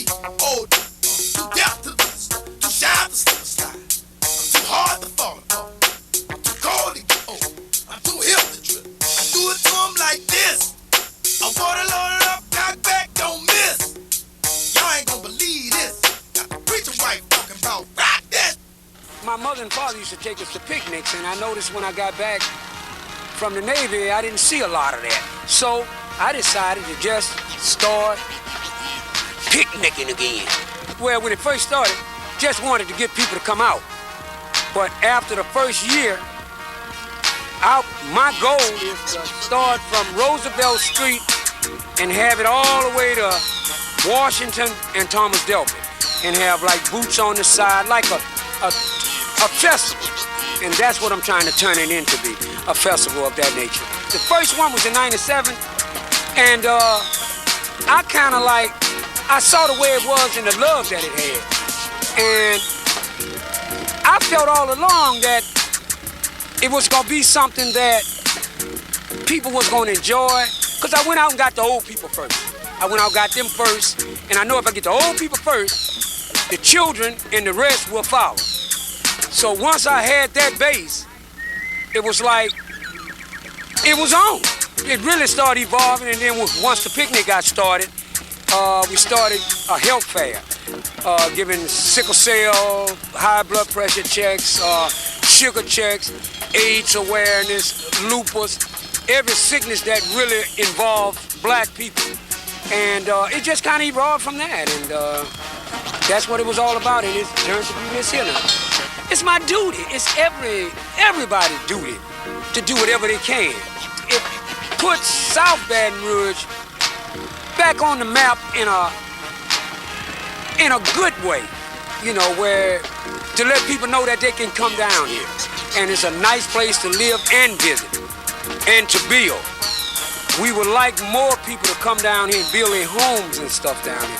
deep, oh, too deep to lose, too shy to slip a slide. I'm too hard to fall apart. I'm too cold to get over. I'm too hip to trip. I do it to 'em like this. I water loaded up, cock back, don't miss. Y'all ain't gonna believe this. Got the preacher wife talking about rock this. My mother and father used to take us to picnics, and I noticed when I got back from the Navy, I didn't see a lot of that. So I decided to just start picnicking again. Well, when it first started, just wanted to get people to come out. But after the first year, my goal is to start from Roosevelt Street and have it all the way to Washington and Thomas Delphi, and have like booths on the side, like a festival. And that's what I'm trying to turn it into, be a festival of that nature. The first one was in '97, and I saw the way it was and the love that it had. And I felt all along that it was gonna be something that people was gonna enjoy, because I went out and got the old people first. I went out and got them first, and I know if I get the old people first, the children and the rest will follow. So once I had that base, it was like, it was on. It really started evolving, and then once the picnic got started, we started a health fair, giving sickle cell, high blood pressure checks, sugar checks, AIDS awareness, lupus, every sickness that really involved black people. And it just kind of evolved from that, and that's what it was all about, and it turned to be this here now. It's my duty. It's everybody's duty to do whatever they can. It puts South Baton Rouge back on the map in a good way, you know, where to let people know that they can come down here. And it's a nice place to live and visit and to build. We would like more people to come down here and build their homes and stuff down here.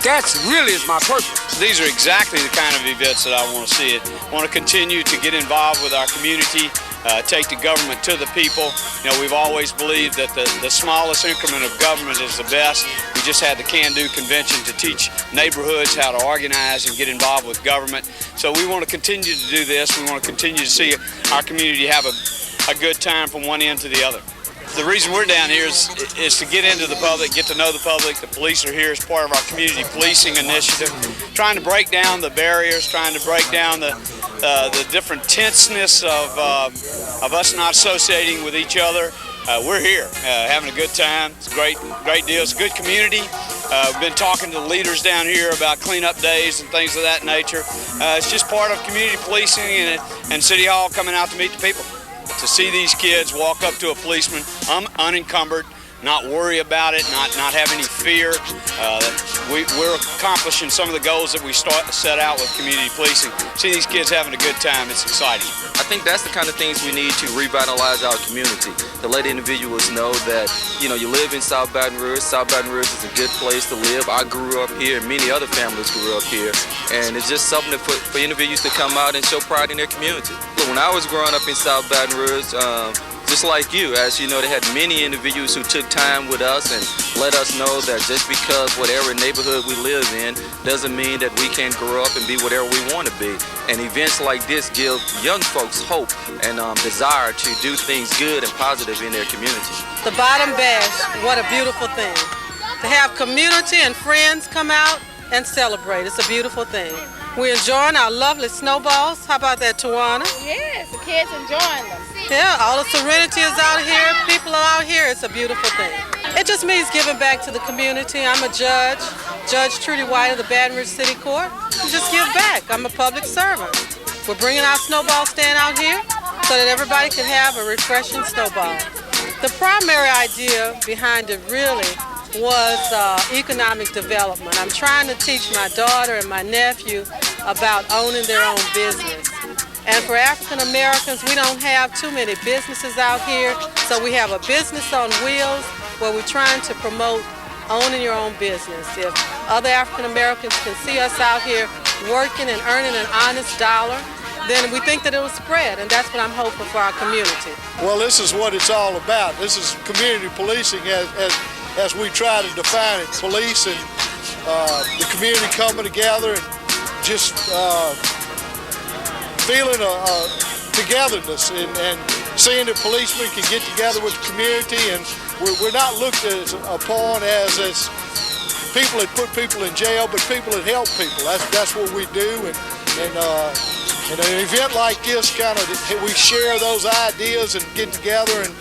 That's really is my purpose. These are exactly the kind of events that I want to see. I want to continue to get involved with our community, take the government to the people. You know, we've always believed that the smallest increment of government is the best. We just had the Can-Do convention to teach neighborhoods how to organize and get involved with government. So we want to continue to do this. We want to continue to see our community have a good time from one end to the other. The reason we're down here is to get into the public, get to know the public. The police are here as part of our community policing initiative, trying to break down the barriers, trying to break down the different tenseness of us not associating with each other. We're here having a good time. It's a great deal. It's a good community. We've been talking to the leaders down here about cleanup days and things of that nature. It's just part of community policing and City Hall coming out to meet the people. To see these kids walk up to a policeman unencumbered, not worry about it, not have any fear. We're accomplishing some of the goals that we set out with community policing. See these kids having a good time, it's exciting. I think that's the kind of things we need to revitalize our community, to let individuals know that, you know, you live in South Baton Rouge. South Baton Rouge is a good place to live. I grew up here, and many other families grew up here, and it's just something for individuals to come out and show pride in their community. Look, when I was growing up in South Baton Rouge, just like you, as you know, they had many individuals who took time with us and let us know that just because whatever neighborhood we live in doesn't mean that we can't grow up and be whatever we want to be. And events like this give young folks hope and desire to do things good and positive in their community. The Bottom Bash, what a beautiful thing. To have community and friends come out and celebrate, it's a beautiful thing. We're enjoying our lovely snowballs. How about that, Tawana? Yes, the kids enjoying them. Yeah, all the serenity is out here. People are out here. It's a beautiful thing. It just means giving back to the community. I'm a judge, Judge Trudy White of the Baton Rouge City Court. And just give back. I'm a public servant. We're bringing our snowball stand out here so that everybody can have a refreshing snowball. The primary idea behind it really was economic development. I'm trying to teach my daughter and my nephew about owning their own business. And for African Americans, we don't have too many businesses out here, so we have a business on wheels where we're trying to promote owning your own business. If other African Americans can see us out here working and earning an honest dollar, then we think that it will spread, and that's what I'm hoping for our community. Well, this is what it's all about. This is community policing as we try to define it. Police and the community coming together and just feeling a togetherness and seeing that policemen can get together with the community, and we're not looked upon as people that put people in jail, but people that help people. That's what we do, and an event like this, kind of, we share those ideas and get together and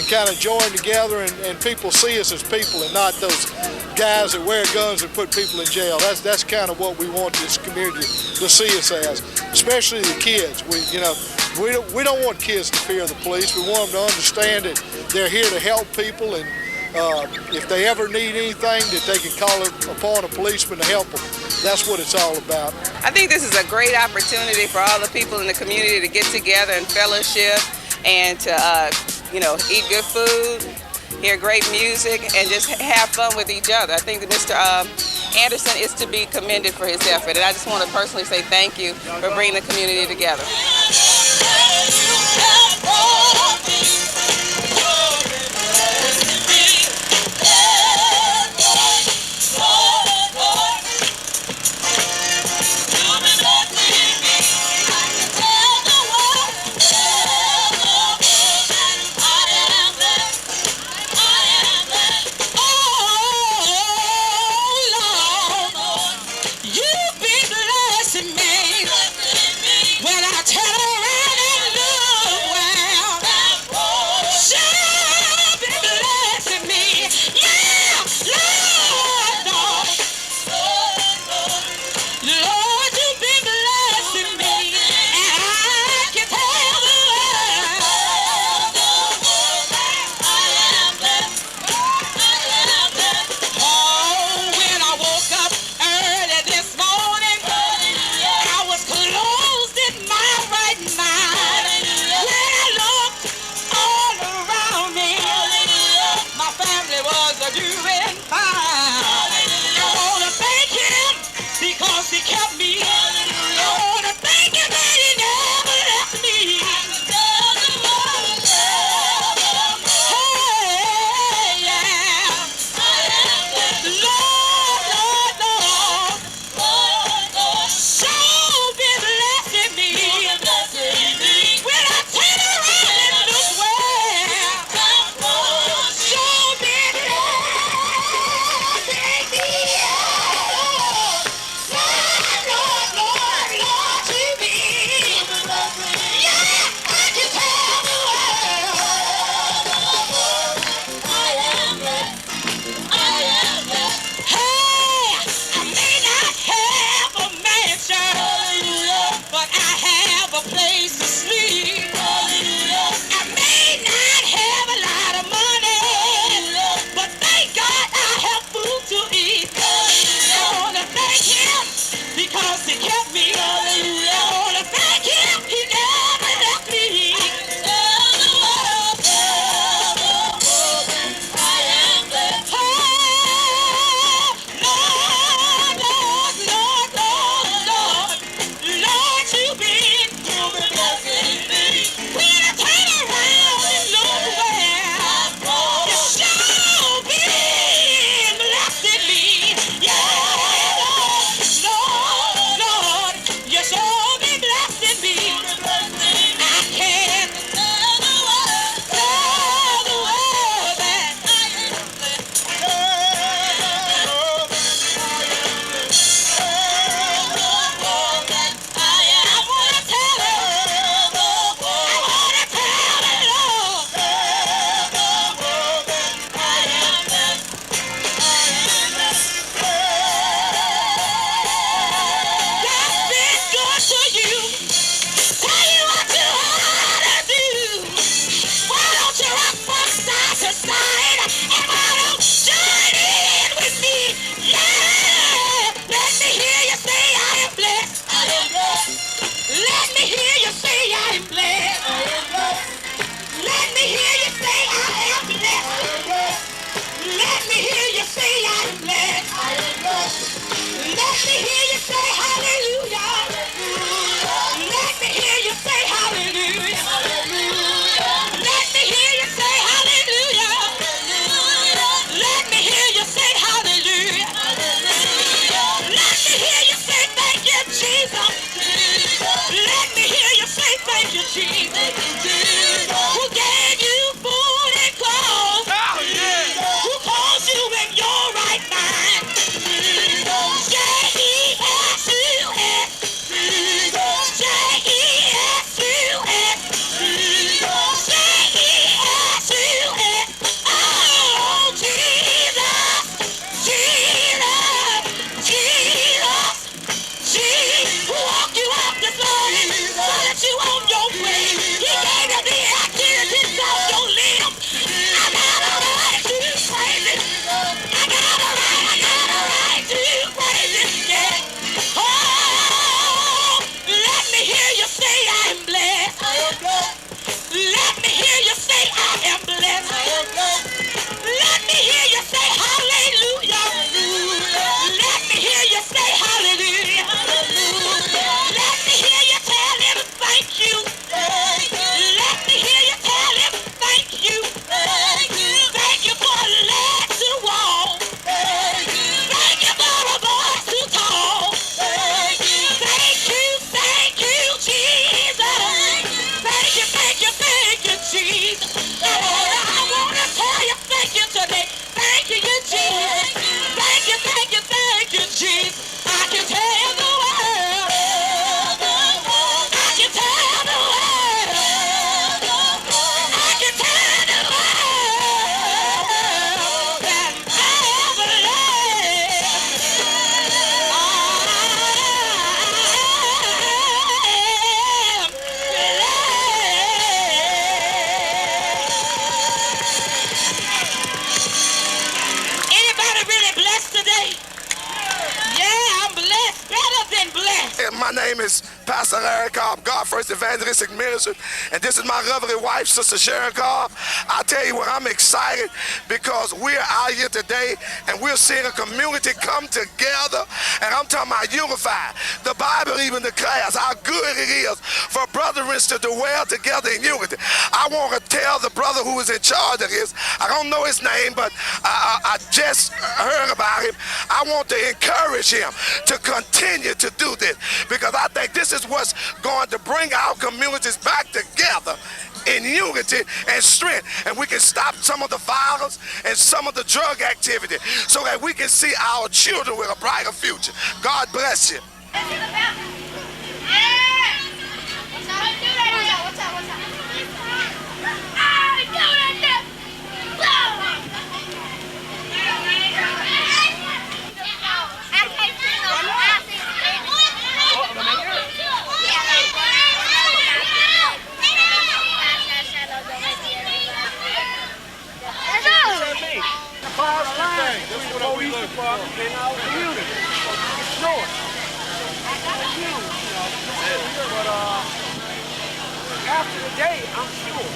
kind of join together, and people see us as people and not those guys that wear guns and put people in jail. That's kind of what we want this community to see us as, especially the kids. We don't want kids to fear the police. We want them to understand that they're here to help people, and if they ever need anything, that they can call upon a policeman to help them. That's what it's all about. I think this is a great opportunity for all the people in the community to get together and fellowship and to eat good food, hear great music, and just have fun with each other. I think that Mr. Anderson is to be commended for his effort, and I just want to personally say thank you for bringing the community together. When I turn around and look, well, Pastor Larry Cobb, God First Evangelistic Ministry, and this is my lovely wife, Sister Sharon Cobb. I tell you what, I'm excited because we're out here today and we're seeing a community come together, and I'm talking about unified. The Bible even declares how good it is for brethren to dwell together in unity. I want to tell the brother who is in charge of this, I don't know his name, but I just heard about him. I want to encourage him to continue to do this, because I think this is what's going to bring our communities back together in unity and strength, and we can stop some of the violence and some of the drug activity so that we can see our children with a brighter future. God bless you. After the day, I'm sure.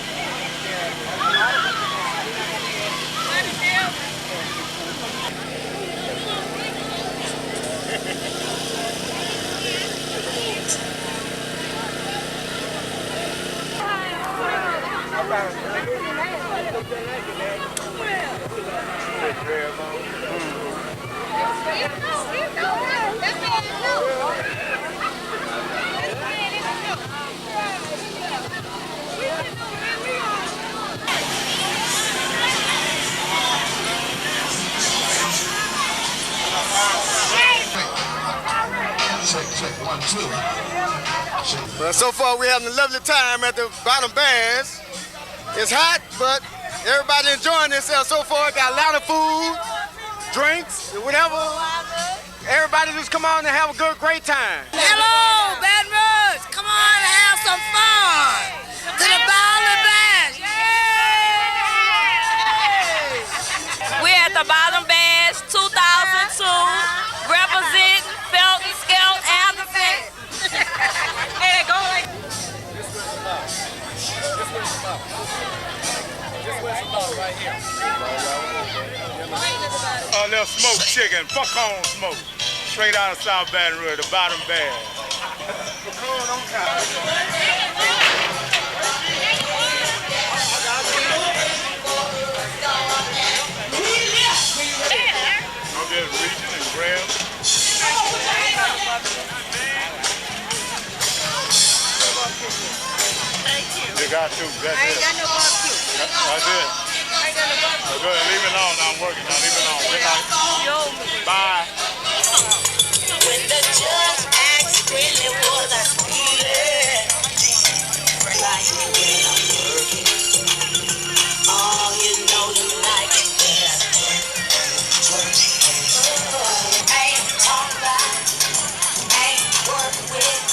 Check, 1, 2. Well, so far we're having a lovely time at the Bottom Bears. It's hot, but everybody enjoying themselves so far. Got a lot of food, drinks, whatever. Everybody just come on and have a great time. Hello, Baton Rouge. Come on and have some fun. To the Bottom Bears. Yay! We're at the Bottom Bears 2002, representing Felton Scout Anderson. Hey, go like a little smoked chicken, buck-on smoke, straight out of South Baton Rouge, the Bottom Bears. I'm just reaching and grabbing. You got to. That's it. I ain't got no barbecue. That's it. I ain't got no barbecue. Go ahead, leave it alone. I'm working now. Leave it alone. Good night. Bye. When the judge asked really was I stealing, like when I'm working. Oh, you know you like it there. Ain't talk about, ain't work with.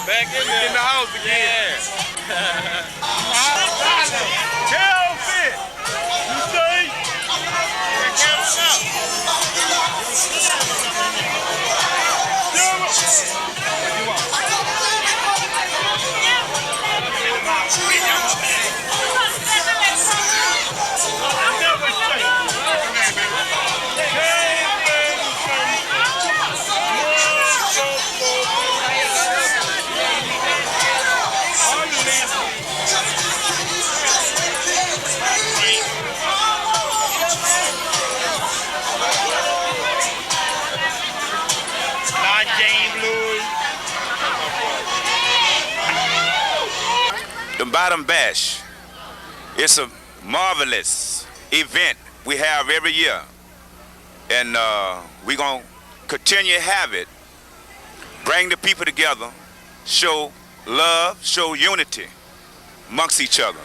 Back in the house again. Kelvin, you see? Bottom Bash. It's a marvelous event we have every year. And we're going to continue to have it. Bring the people together, show love, show unity amongst each other.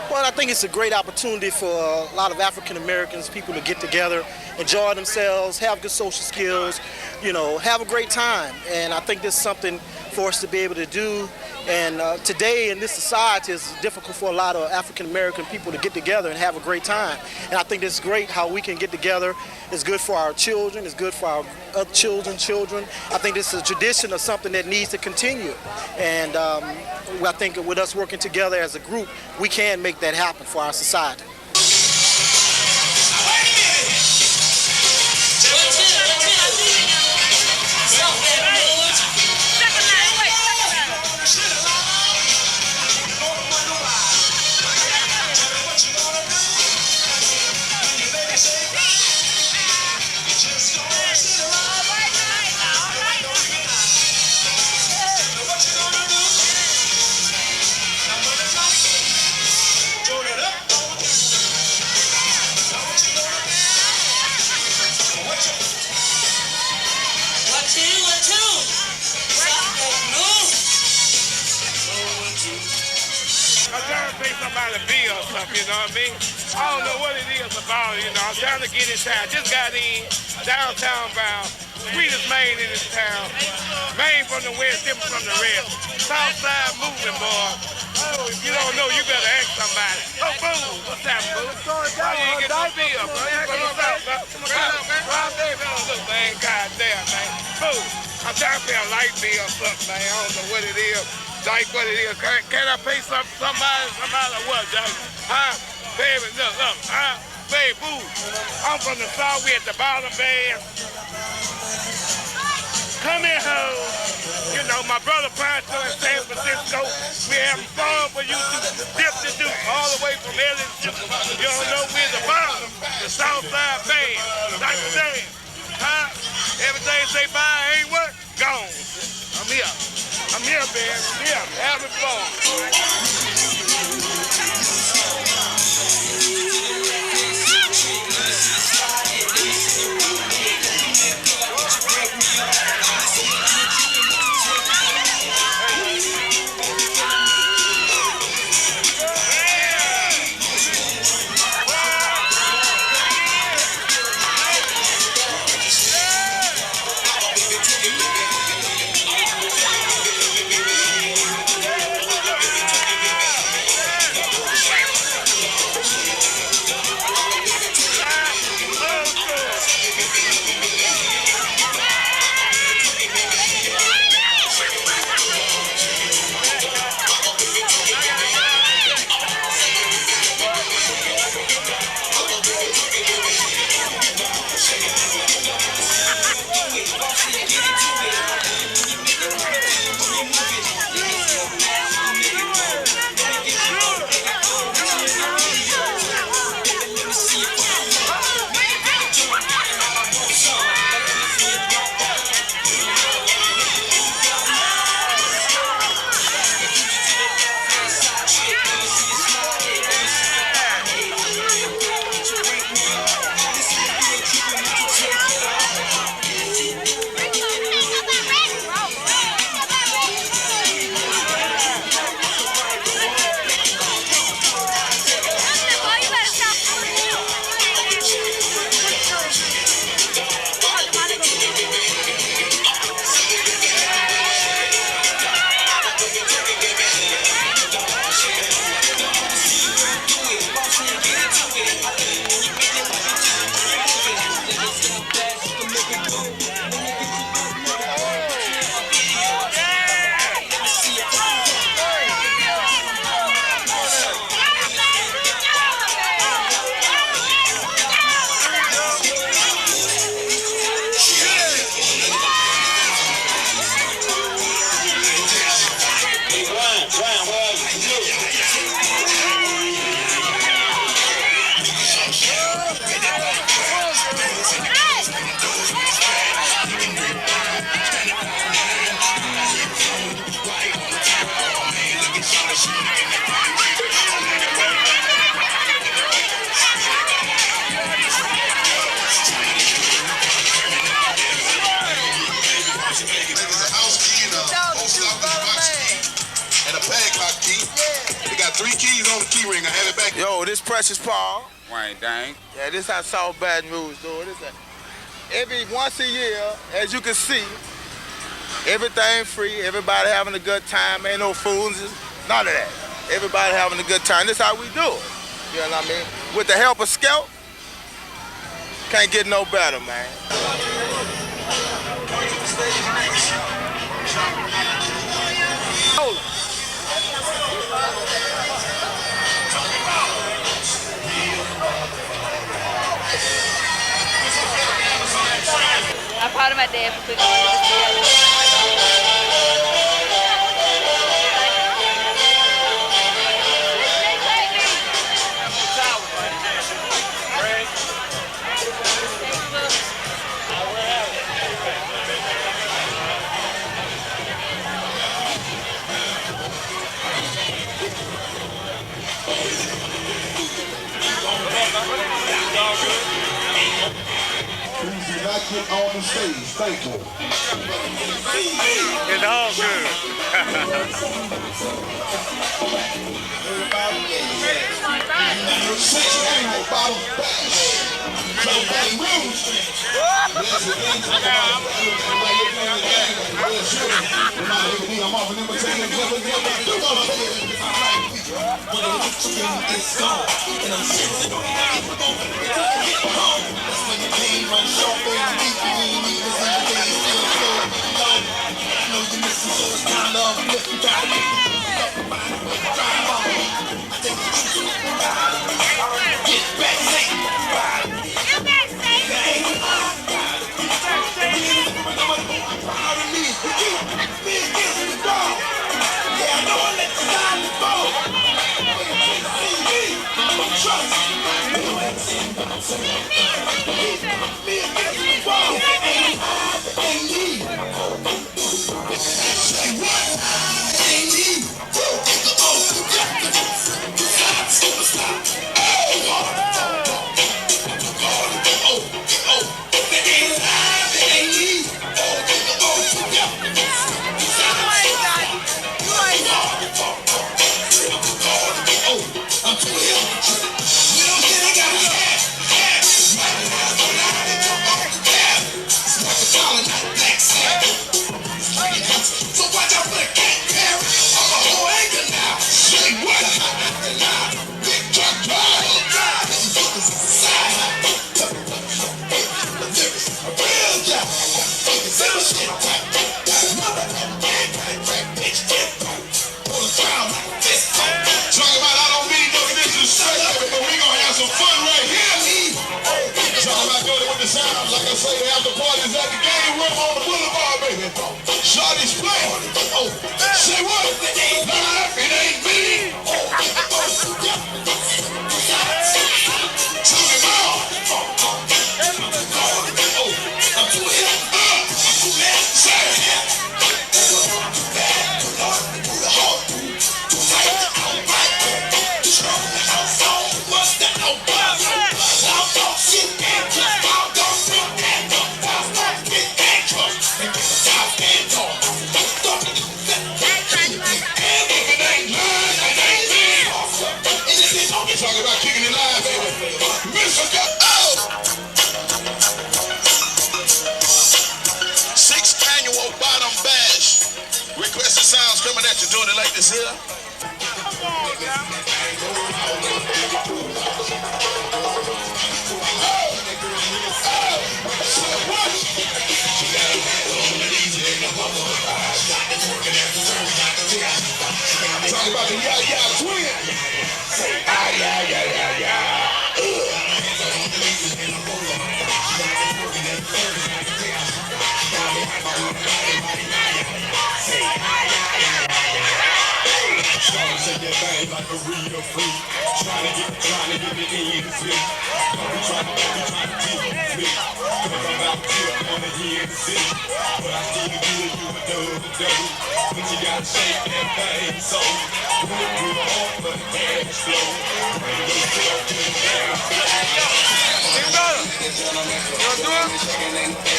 Well, I think it's a great opportunity for a lot of African Americans, people to get together, enjoy themselves, have good social skills, you know, have a great time. And I think this is something for us to be able to do. And today in this society, it's difficult for a lot of African American people to get together and have a great time. And I think it's great how we can get together. It's good for our children. It's good for our other children. I think this is a tradition of something that needs to continue. And I think with us working together as a group, we can make that happen for our society. You know what I mean? I don't know what it is about, you know. I'm trying to get in town. Just got in downtown Brown. Sweetest Maine in this town. Maine from the west, different from the rest. Southside moving, boy. Oh, if you don't know, you better ask somebody. Oh, Boo, what's that, Boo? How you ain't get no bill, bro? You from the south, bro? Rob Davis, look, man, goddamn, man. Boo, I'm trying to pay a light bill or something, man. I don't know what it is. Like what it is. Can I pay somebody or what, Joe? Huh? Baby, look, huh? Baby, boo. I'm from the south. We at the bottom band. Come here, ho. You know, my brother Pancho in San Francisco. We having fun for you to dip to do all the way from LSU. You don't know we're the bottom, the Southside band. Like the dance. Huh? Everything say bye ain't what? Gone. I'm here. I'm here, man. I'm here. Having fun. got 3 keys on the key ring. I had it back. Yo, this Precious Paul. Wayne Dang. Yeah, this how South Baton Rouge do it. Every once a year, as you can see, everything free, everybody having a good time, ain't no fools, none of that. Everybody having a good time. This how we do it. You know what I mean? With the help of Scout, can't get no better, man. I'm proud of my dad for putting all this together. Please do not get on the stage. Thank you. It's all good.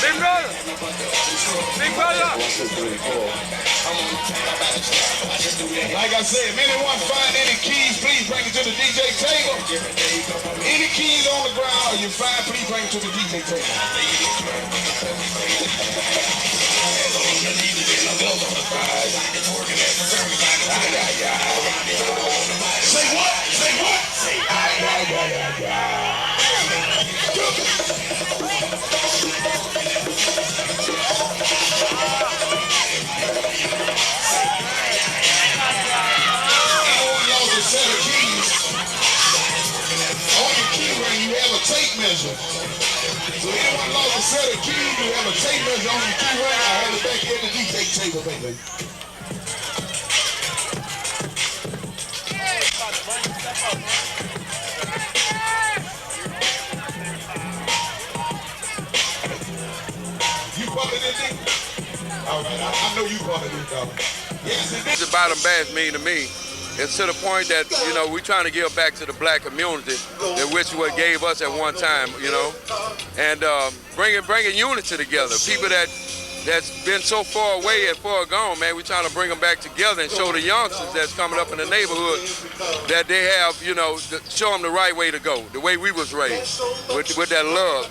Big brother! Big brother! Like I said, if anyone find any keys, please bring it to the DJ table. Any keys on the ground you find, please bring it to the DJ table. Say what? Say what? Say set of keys. On your key ring, you have a tape measure. So anyone lost a set of keys, you have a tape measure on your key ring. I have it back here at the DJ table, baby. You bumping this thing? All right, I know you bumping this, dog. Yes, it is. The bottom bass mean to me. It's to the point that, you know, we're trying to give back to the black community, that which what gave us at one time, you know, and bringing unity together. People that's been so far away and far gone, man, we're trying to bring them back together and show the youngsters that's coming up in the neighborhood that they have, you know, show them the right way to go, the way we was raised, with that love.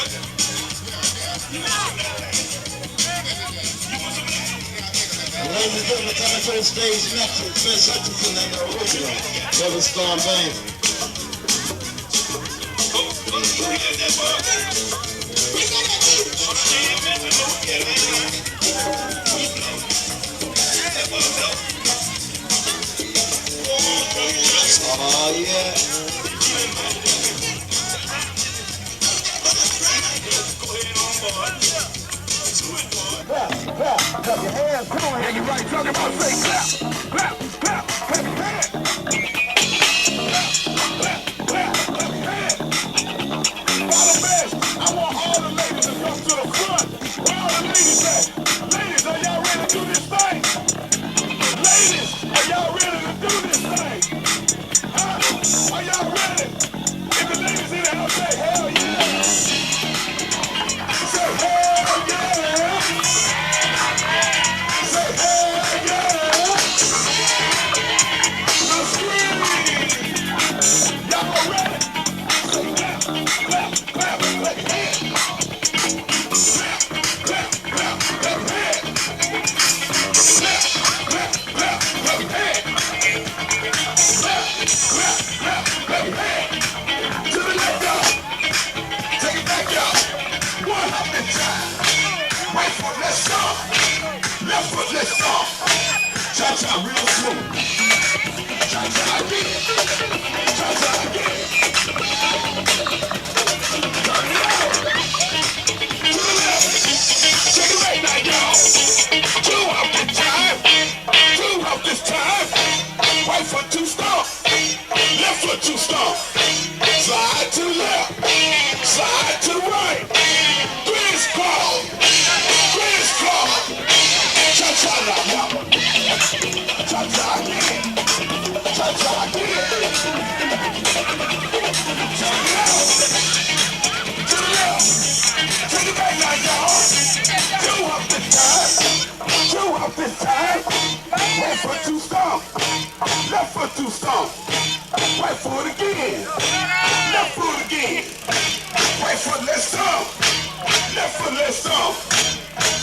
Ladies and gentlemen, coming to the stage next to Chris Hutchinson and the original Devil Storm Band. Oh yeah. Clap your hands, come on, you're right, talking about say clap, clap, clap, clap your hands. Clap, clap, clap your hands. Bottom best, I want all the ladies to come to the front. Where all the ladies at? Ladies, are y'all ready to do this thing? Ladies, are y'all ready to do this thing? Huh? Are y'all ready? If the ladies in the house say hell yeah. Say hell yeah. Cha-cha real smooth. Cha-cha again. Cha-cha again. Turn it out. To the left. Take it right now, y'all. 2 off this time. 2 off this time. Right foot 2 stomp. Left foot 2 stomp. Slide to the left. Slide to the right. Crisscross. Crisscross. Cha-cha now, y'all. Cha-cha again. Cha-cha again. Turn it out. To the left. Take it back now, y'all. 2 off this time. 2 off this time. Right foot 2 stomp. Left foot 2 stomp. Right foot again. Left foot again. Right foot, let's stomp. Left foot, let's stomp.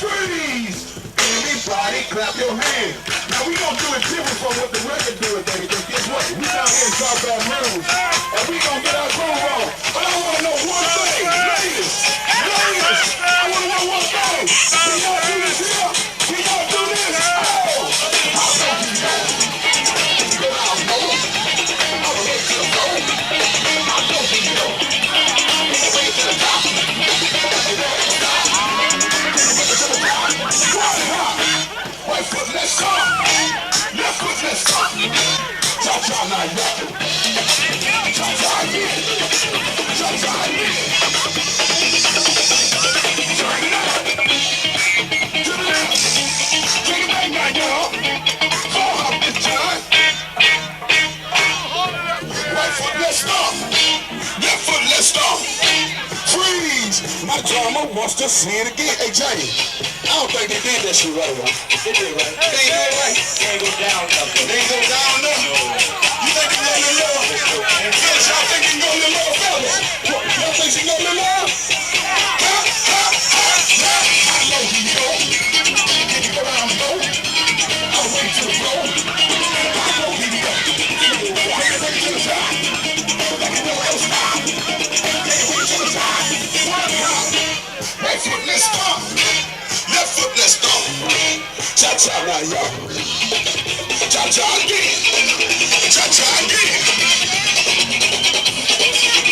Freeze. Everybody clap your hands. Now we gonna do it different from what the record do it, baby. Because guess what? We down here in South Baton Rouge, and we gonna get our groove on. But I wanna know one thing, ladies, I wanna know one thing. Can y'all do this here? Can y'all do this? Oh, I know you know. But I know. I'll wait to the floor. I know you know. I'll wait to the top. Right foot, let's go. Left foot, let's go. Cha-cha, now y'all. Cha-cha again. Cha-cha again. Turn it out. To the left. Take it back now, y'all. 4 off this time. Right foot, let's go. Left foot, let's go. Freeze. My drummer wants to see it again. Hey, Johnny. I don't think they did that shit right, man. They did right. They ain't do it right. They ain't go down enough. They ain't go down enough. You think they go a little lower? Fellas, y'all think they can go a little lower, fellas? Y'all think they can go a little lower? I know you know. Can you go down low? I'll wait to the floor. I know you know. Take it to the top. Like you know else now. Take it to the top. Right foot, let's go. Left foot, let's go. Cha-cha now, y'all. Cha-cha again. Cha-cha again.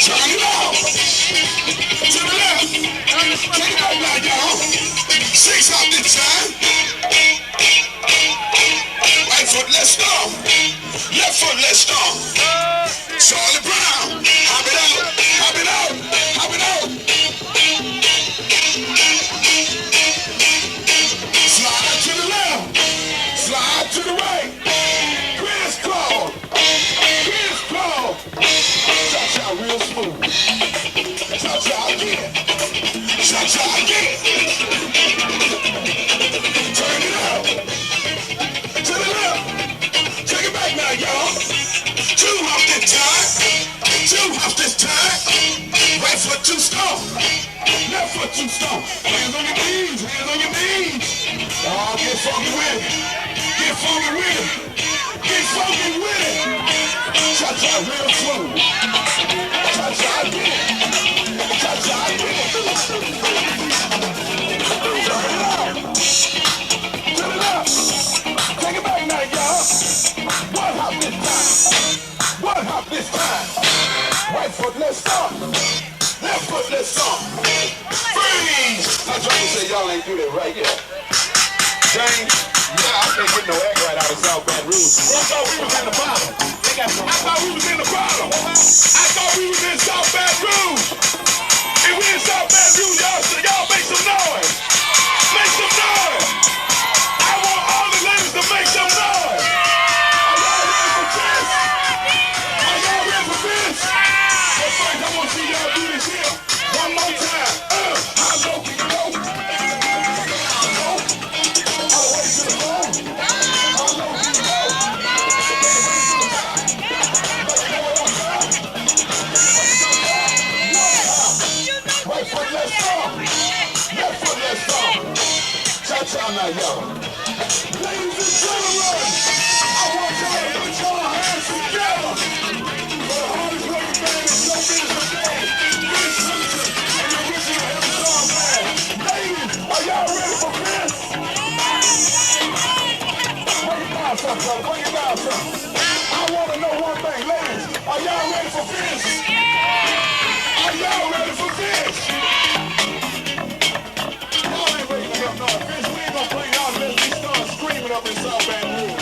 Turn it out. To the left. Take it out now, y'all. 6 off this time. Right foot, let's go. Left foot, let's go. Charlie Brown. Hop it out. Hop it out. Hop it out. Slide to the left, slide to the right, crisscross, crisscross, cha-cha real smooth, cha-cha again, cha-cha again, turn it out, to the left, take it back now, y'all, 2 off this time, 2 off this time, right foot foot you stomp. Left foot you stomp. Hands on your knees, hands on your knees. Oh, get funky with it. Get funky with it. Get funky with it. Cha-cha real smooth. Cha-cha get it. Cha-cha get it. Turn it up. Turn it up. Take it back now, y'all. One hop this time. One hop this time. Right foot, let's stop. Left foot, let's stop. Freeze! I'm trying to say y'all ain't do that right yet. James, yeah, I can't get no act right out of South Baton Rouge. I thought we was in the bottom. I thought we was in the bottom. I thought we was in South Baton Rouge. If we in South Baton Rouge, y'all make some noise. Make some noise. I want all the ladies to make some noise. Are y'all ready for this? Are y'all ready for this? But first, I want to see y'all do this here. One more time. How low can you go? All the way to the bone. How low can you go? Right foot, let's go. Left foot, let's go. Cha-cha now, y'all. Ladies and gentlemen, I want y'all to put your hands together for the hardest working band in show business today. Vince Simpson and the original Hillsong Band. Ladies, are y'all ready for this? Bring it down some, brother. Bring it down some. I want to know one thing. Ladies, are y'all ready for this? Are y'all ready for this? Y'all ain't ready to have no offense. We ain't gonna play y'all unless we start screaming up in South Baton Rouge.